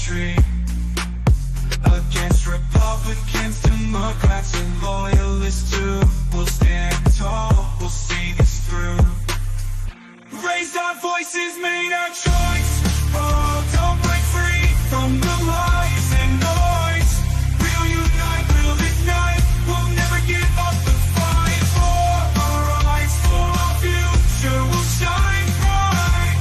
victory. Against Republicans, Democrats, and loyalists too. We'll stand tall, we'll see this through. Raised our voices, made our choice. Oh, don't break free from the lies and noise. We'll unite, we'll ignite. We'll never give up the fight for our rights, for our future. We'll shine bright.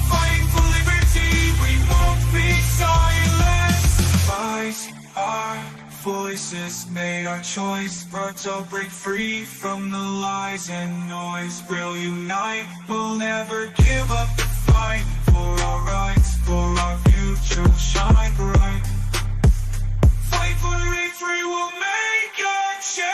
Fighting for liberty, we won't be silenced. Raised our voices, made our choice. But don't break free from the lies and noise. We'll unite, we'll never give up the fight for our rights, for our future. We'll shine bright. Fight for victory, we'll make a change.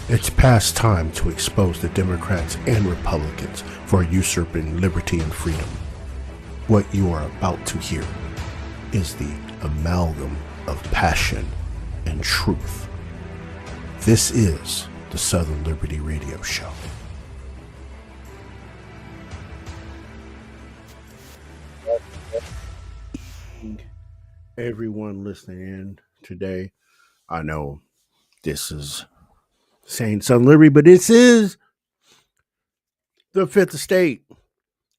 It's past time to expose the Democrats and Republicans for usurping liberty and freedom. What you are about to hear is the amalgam of passion and truth. This is the Southern Liberty Radio Show. Everyone listening in today, I know this is saying Southern Liberty, but this is the fifth estate,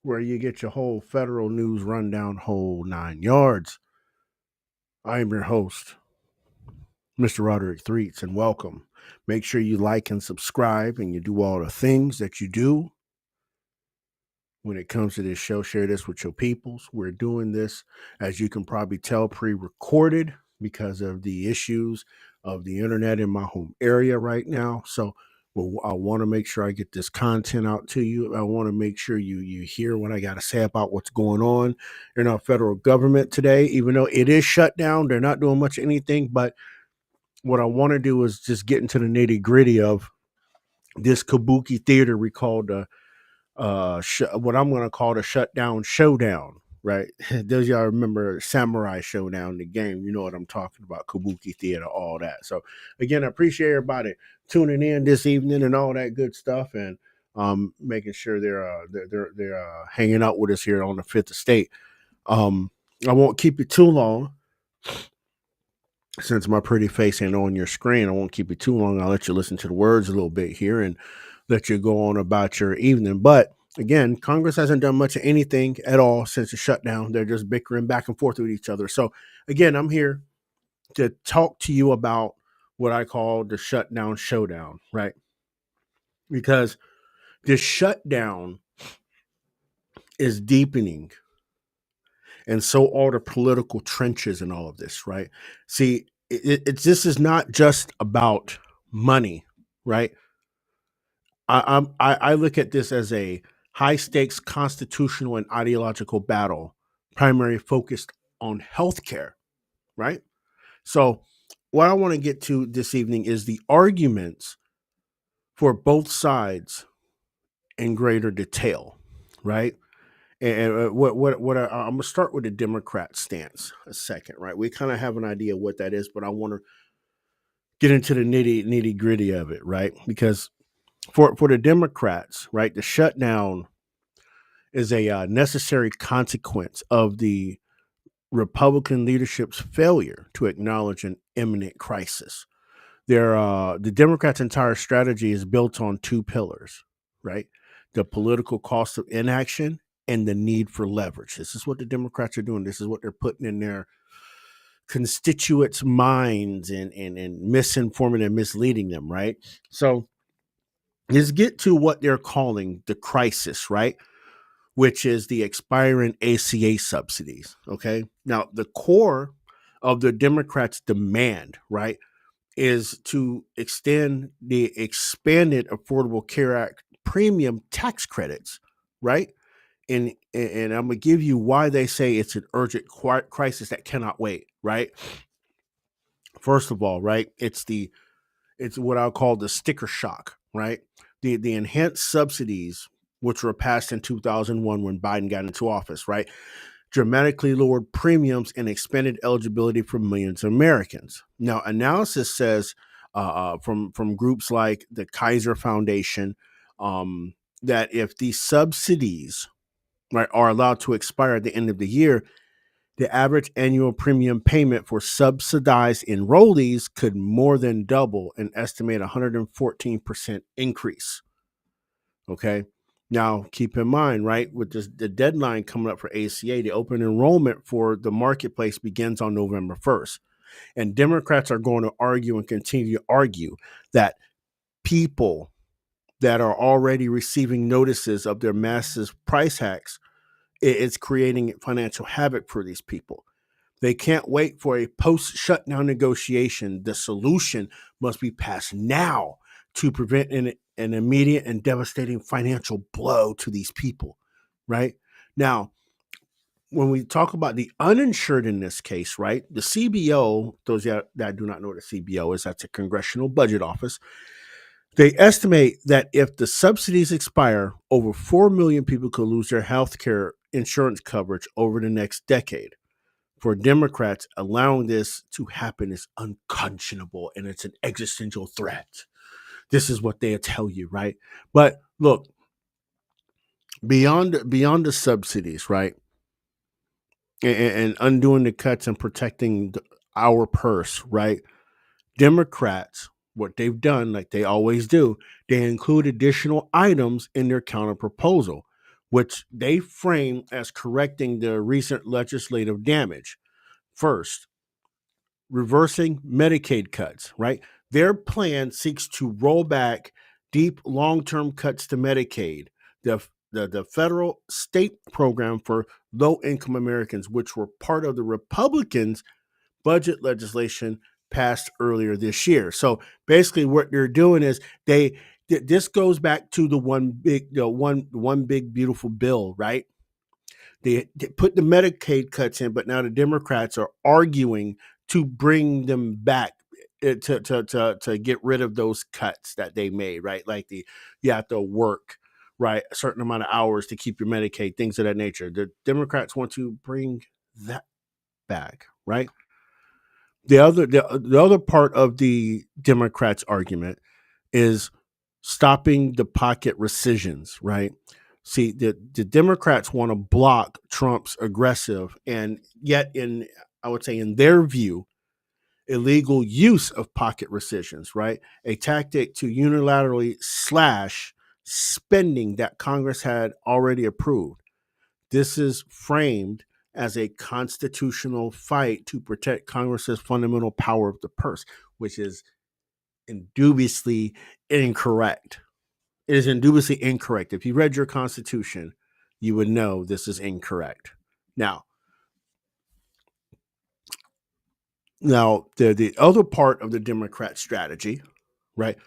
where you get your whole federal news rundown, whole 9 yards. I am your host, Mr. Roderick Threets, and welcome. Make sure you like and subscribe, and you do all the things that you do when it comes to this show. Share this with your peoples. We're doing this, as you can probably tell, pre-recorded because of the issues of the internet in my home area right now. So I want to make sure I get this content out to you. I want to make sure you hear what I got to say about what's going on in our federal government today. Even though it is shut down, they're not doing much of anything. But what I want to do is just get into the nitty gritty of this kabuki theater we call the what I'm going to call the Shutdown Showdown. Right? Those y'all remember Samurai Showdown, the game, you know what I'm talking about, kabuki theater, all that. So again, I appreciate everybody tuning in this evening and all that good stuff, and making sure they're hanging out with us here on the Fifth Estate. I won't keep you too long, since my pretty face ain't on your screen. I won't keep you too long. I'll let you listen to the words a little bit here and let you go on about your evening. But again, Congress hasn't done much of anything at all since the shutdown. They're just bickering back and forth with each other. So again, I'm here to talk to you about what I call the Shutdown Showdown, right? Because this shutdown is deepening, and so are the political trenches and all of this, right? See, this is not just about money, right? I look at this as a high stakes constitutional and ideological battle, primarily focused on healthcare, right? So, what I want to get to this evening is the arguments for both sides in greater detail, right? And what I'm gonna start with the Democrat stance a second, right? We kind of have an idea what that is, but I want to get into the nitty gritty of it, right? Because for the Democrats, right, the shutdown is a necessary consequence of the Republican leadership's failure to acknowledge an imminent crisis. The Democrats' entire strategy is built on two pillars, right? The political cost of inaction and the need for leverage. This is what the Democrats are doing. This is what they're putting in their constituents' minds and misinforming and misleading them, right? So let's get to what they're calling the crisis, right? Which is the expiring ACA subsidies. Okay. Now, the core of the Democrats' demand, right, is to extend the expanded Affordable Care Act premium tax credits, right? And I'm gonna give you why they say it's an urgent crisis that cannot wait, right? First of all, right, it's what I'll call the sticker shock, right? The enhanced subsidies, which were passed in 2001 when Biden got into office, right, dramatically lowered premiums and expanded eligibility for millions of Americans. Now, analysis says from groups like the Kaiser Foundation that if these subsidies, right, are allowed to expire at the end of the year, the average annual premium payment for subsidized enrollees could more than double, an estimated 114% increase. Okay. Now, keep in mind, right, with this, the deadline coming up for ACA, the open enrollment for the marketplace begins on November 1st. And Democrats are going to argue and continue to argue that people that are already receiving notices of their massive price hikes, it's creating financial havoc for these people. They can't wait for a post-shutdown negotiation. The solution must be passed now to prevent an immediate and devastating financial blow to these people, right? Now, when we talk about the uninsured in this case, right, the CBO, those that do not know what a CBO is, that's a Congressional Budget Office. They estimate that if the subsidies expire, over 4 million people could lose their health care insurance coverage over the next decade. For Democrats, allowing this to happen is unconscionable and it's an existential threat. This is what they tell you, right? But look, beyond the subsidies, right, and undoing the cuts and protecting our purse, right? Democrats, what they've done, like they always do, they include additional items in their counter proposal, which they frame as correcting the recent legislative damage. First, reversing Medicaid cuts, right? Their plan seeks to roll back deep long-term cuts to Medicaid, the federal state program for low-income Americans, which were part of the Republicans' budget legislation passed earlier this year. So basically, what they're doing is this goes back to the one big beautiful bill, right? They put the Medicaid cuts in, but now the Democrats are arguing to bring them back to get rid of those cuts that they made, right? Like you have to work, right, a certain amount of hours to keep your Medicaid, things of that nature. The Democrats want to bring that back, right? The other part of the Democrats' argument is stopping the pocket rescissions, right? See, the Democrats want to block Trump's aggressive and yet I would say in their view, illegal use of pocket rescissions, right? A tactic to unilaterally slash spending that Congress had already approved. This is framed as a constitutional fight to protect Congress's fundamental power of the purse, which is indubiously incorrect. It is indubiously incorrect. If you read your Constitution, you would know this is incorrect. Now the other part of the Democrat strategy, right,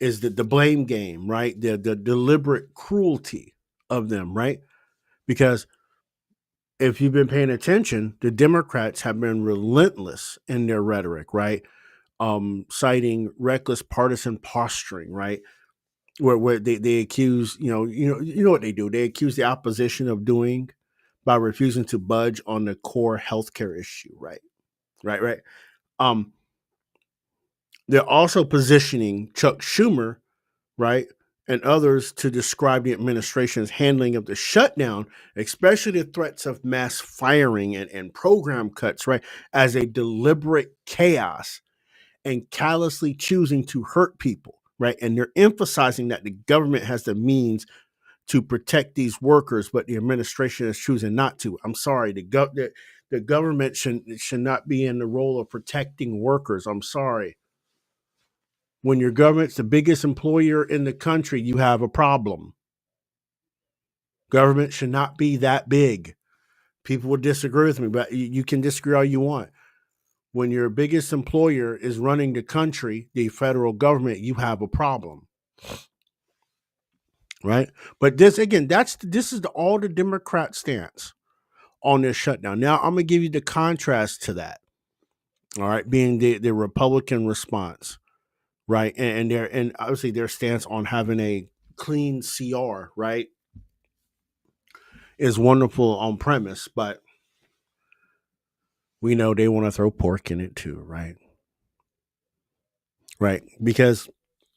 is the blame game, right? The deliberate cruelty of them, right? Because if you've been paying attention, the Democrats have been relentless in their rhetoric, right? Citing reckless partisan posturing, right? Where they accuse, you know what they do. They accuse the opposition of doing by refusing to budge on the core healthcare issue, right? Right. Um, they're also positioning Chuck Schumer, right, and others to describe the administration's handling of the shutdown, especially the threats of mass firing and program cuts, right, as a deliberate chaos and callously choosing to hurt people, right? And they're emphasizing that the government has the means to protect these workers, but the administration is choosing not to. I'm sorry, the government should not be in the role of protecting workers. I'm sorry. When your government's the biggest employer in the country, you have a problem. Government should not be that big. People will disagree with me, but you can disagree all you want. When your biggest employer is running the country, the federal government, you have a problem, right? But this again, this is all the Democrat stance on this shutdown. Now I'm gonna give you the contrast to that. All right, being the Republican response, right, and obviously their stance on having a clean CR, right, is wonderful on premise, but we know they want to throw pork in it too, right? Right, because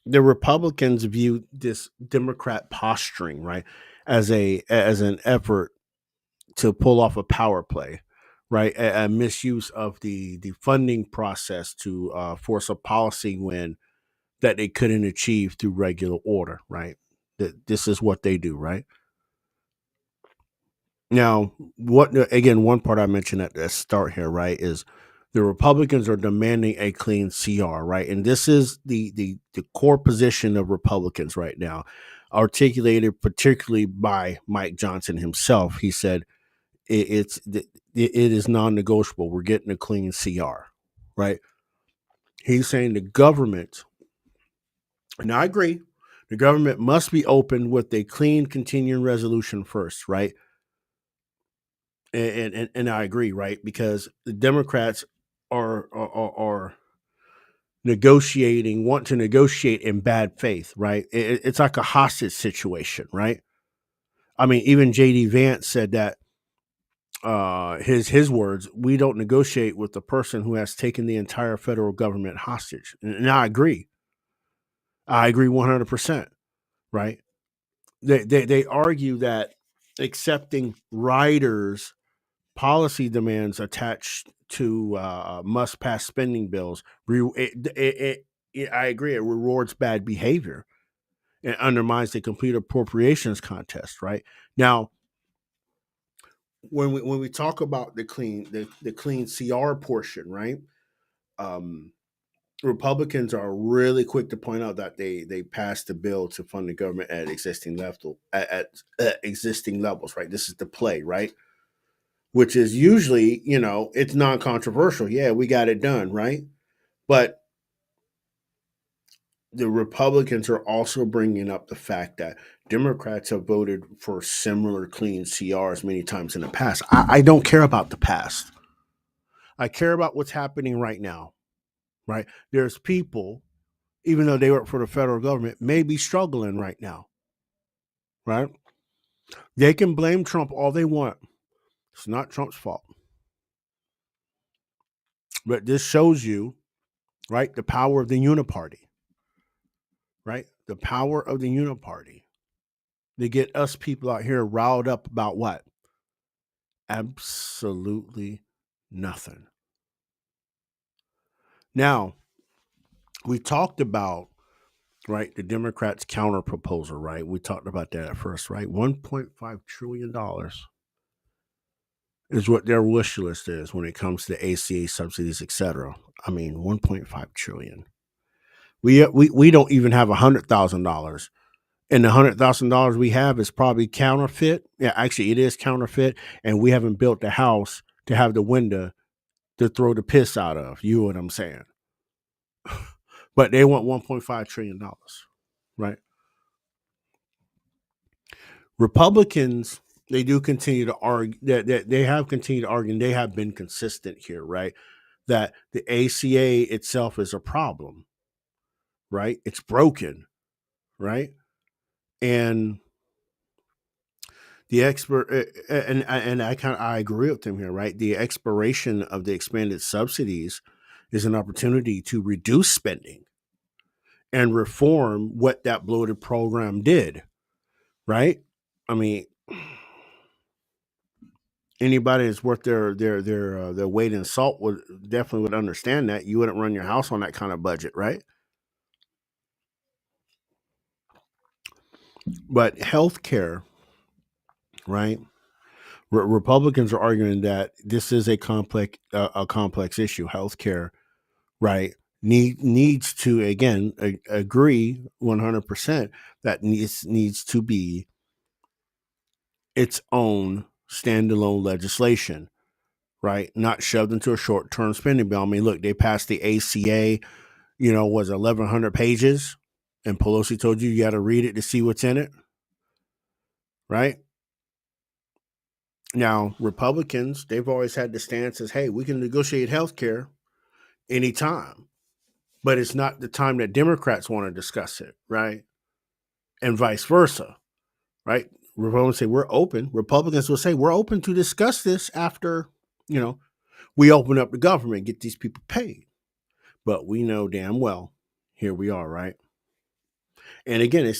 the Republicans view this Democrat posturing, right, as an effort to pull off a power play, right, a misuse of the funding process to force a policy when that they couldn't achieve through regular order, right? That this is what they do, right? Now, what again? One part I mentioned at the start here, right, is the Republicans are demanding a clean CR, right, and this is the core position of Republicans right now, articulated particularly by Mike Johnson himself. He said it is non-negotiable. We're getting a clean CR, right? He's saying the government, and I agree, the government must be open with a clean continuing resolution first, right? And I agree, right? Because the Democrats are negotiating, want to negotiate in bad faith, right? It's like a hostage situation, right? I mean, even JD Vance said that his words, we don't negotiate with the person who has taken the entire federal government hostage. And I agree. I agree 100%, right? They argue that accepting riders policy demands attached to must pass spending bills. I agree. It rewards bad behavior and undermines the complete appropriations contest. Right now, when we talk about the clean CR portion, right? Um, Republicans are really quick to point out that they passed a bill to fund the government at existing level at existing levels. Right. This is the play. Right, which is usually, it's non-controversial. Yeah, we got it done, right? But the Republicans are also bringing up the fact that Democrats have voted for similar clean CRs many times in the past. I don't care about the past. I care about what's happening right now, right? There's people, even though they work for the federal government, may be struggling right now, right? They can blame Trump all they want. It's not Trump's fault. But this shows you, right, the power of the uniparty, right? The power of the uniparty. They get us people out here riled up about what? Absolutely nothing. Now, we talked about, right, the Democrats' counter proposal, right? We talked about that at first, right? $1.5 trillion is what their wish list is when it comes to ACA subsidies, etc. I mean, 1.5 trillion. We don't even have $100,000, and the $100,000 we have is probably counterfeit. Yeah, actually, it is counterfeit, and we haven't built the house to have the window to throw the piss out of. You know what I'm saying? But they want $1.5 trillion, right? Republicans, they do continue to argue that they have continued to argue, and they have been consistent here, right? That the ACA itself is a problem, right? It's broken, right? And the expert and I agree with them here, right? The expiration of the expanded subsidies is an opportunity to reduce spending and reform what that bloated program did, right? I mean, anybody that's worth their weight in salt would definitely would understand that. You wouldn't run your house on that kind of budget, right? But healthcare, right? Republicans are arguing that this is a complex issue. Healthcare, right? Needs to again agree 100% that needs to be its own standalone legislation, right? Not shoved into a short term spending bill. I mean, look, they passed the ACA, was 1,100 pages, and Pelosi told you got to read it to see what's in it, right? Now, Republicans, they've always had the stance as, hey, we can negotiate health care anytime, but it's not the time that Democrats want to discuss it, right? And vice versa, right? Republicans say we're open. Republicans will say we're open to discuss this after, we open up the government, get these people paid. But we know damn well, here we are, right? And again,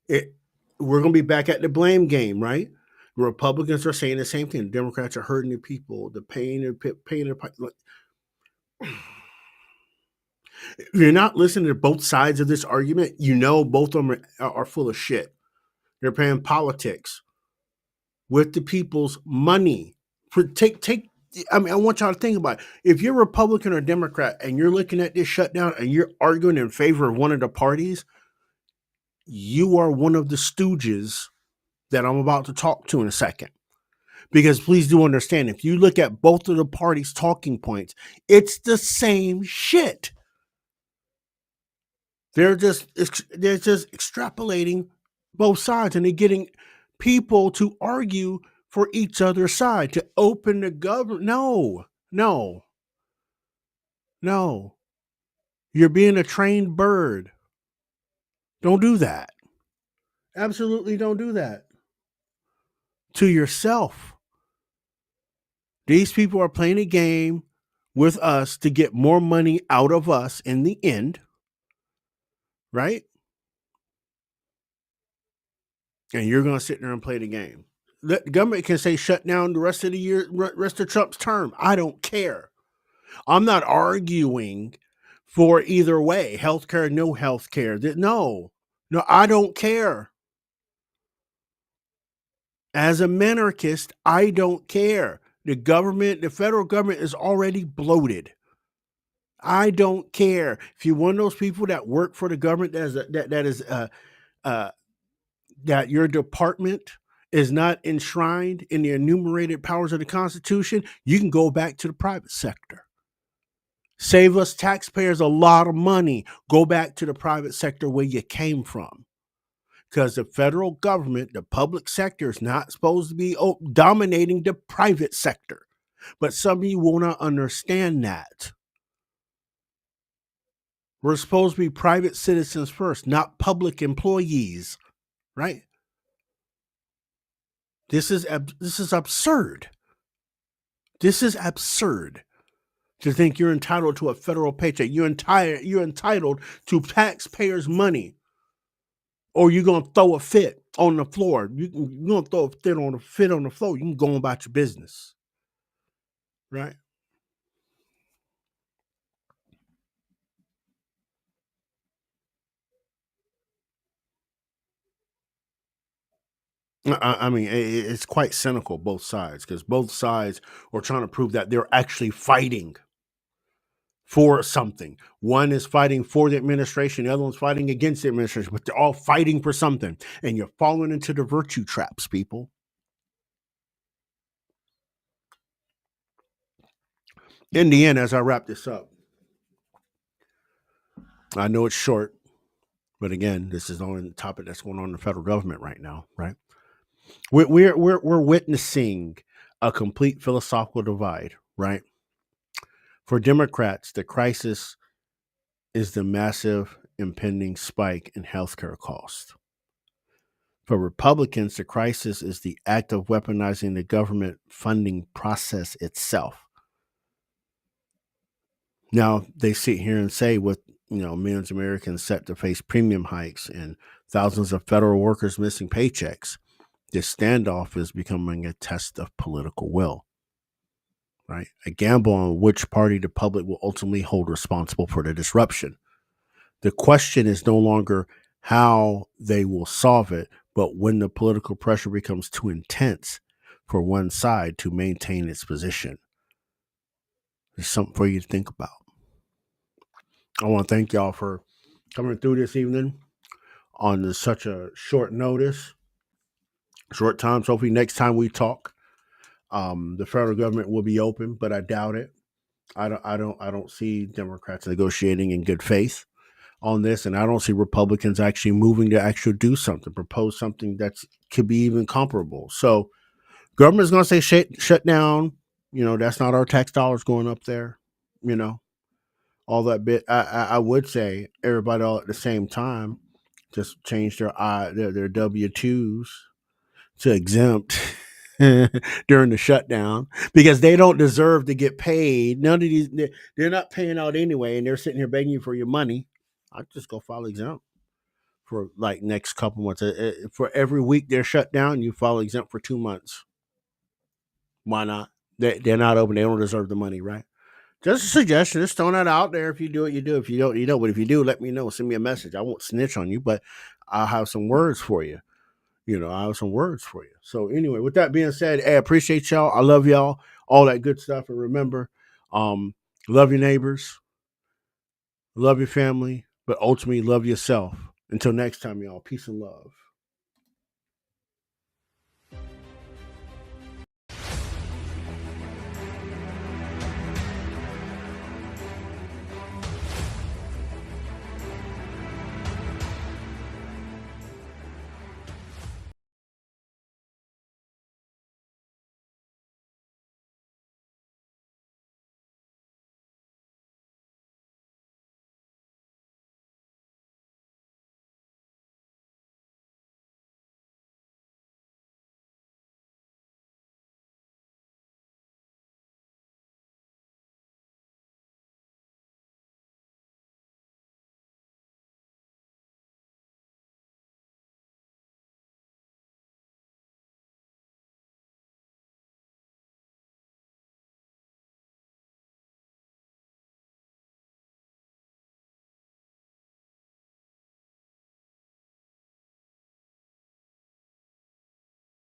we're going to be back at the blame game, right? The Republicans are saying the same thing. The Democrats are hurting the people, the pain and pain. You're not listening to both sides of this argument. Both of them are full of shit. They're playing politics with the people's money. I want y'all to think about it. If you're Republican or Democrat and you're looking at this shutdown and you're arguing in favor of one of the parties, you are one of the stooges that I'm about to talk to in a second. Because please do understand, if you look at both of the parties' talking points, it's the same shit. They're just extrapolating both sides, and they're getting people to argue for each other's side, to open the government. No. You're being a trained bird. Don't do that. Absolutely don't do that to yourself. These people are playing a game with us to get more money out of us in the end, right? And you're going to sit there and play the game. The government can say shut down the rest of the year, rest of Trump's term. I don't care. I'm not arguing for either way, healthcare, no healthcare. No, I don't care. As a monarchist, I don't care. The federal government is already bloated. I don't care. If you're one of those people that work for the government, that your department is not enshrined in the enumerated powers of the Constitution, you can go back to the private sector. Save us taxpayers a lot of money. Go back to the private sector where you came from. Because the federal government, the public sector, is not supposed to be dominating the private sector. But some of you will not understand that. We're supposed to be private citizens first, not public employees, right? This is absurd. This is absurd to think you're entitled to a federal paycheck. You're entitled to taxpayers' money, or you're gonna throw a fit on the floor. You're gonna throw a fit on the floor. You can go about your business, right? I mean, it's quite cynical, both sides, because both sides are trying to prove that they're actually fighting for something. One is fighting for the administration, the other one's fighting against the administration, but they're all fighting for something. And you're falling into the virtue traps, people. In the end, as I wrap this up, I know it's short, but again, this is only the topic that's going on in the federal government right now, right? We're witnessing a complete philosophical divide, right? For Democrats, the crisis is the massive impending spike in healthcare costs. For Republicans, the crisis is the act of weaponizing the government funding process itself. Now, they sit here and say, with millions of Americans set to face premium hikes and thousands of federal workers missing paychecks, this standoff is becoming a test of political will, right? A gamble on which party the public will ultimately hold responsible for the disruption. The question is no longer how they will solve it. But when the political pressure becomes too intense for one side to maintain its position, there's something for you to think about. I want to thank y'all for coming through this evening on such a short notice, short time. So hopefully next time we talk, the federal government will be open, but I doubt it. I don't see Democrats negotiating in good faith on this, and I don't see Republicans actually moving to actually do something, propose something that could be even comparable. So government's going to say shut down. You know, that's not our tax dollars going up there. You know, all that bit. I would say everybody all at the same time just change their W-2s to exempt during the shutdown because they don't deserve to get paid. None of these, they're not paying out anyway, and they're sitting here begging you for your money. I'd just go file exempt for like next couple months. For every week they're shut down, you file exempt for 2 months. Why not? They're not open. They don't deserve the money, right? Just a suggestion. Just throwing that out there. If you do it, you do. If you don't, you don't. But if you do, let me know. Send me a message. I won't snitch on you, but I'll have some words for you. I have some words for you. So anyway, with that being said, I appreciate y'all. I love y'all. All that good stuff. And remember, love your neighbors, love your family, but ultimately love yourself. Until next time, y'all. Peace and love.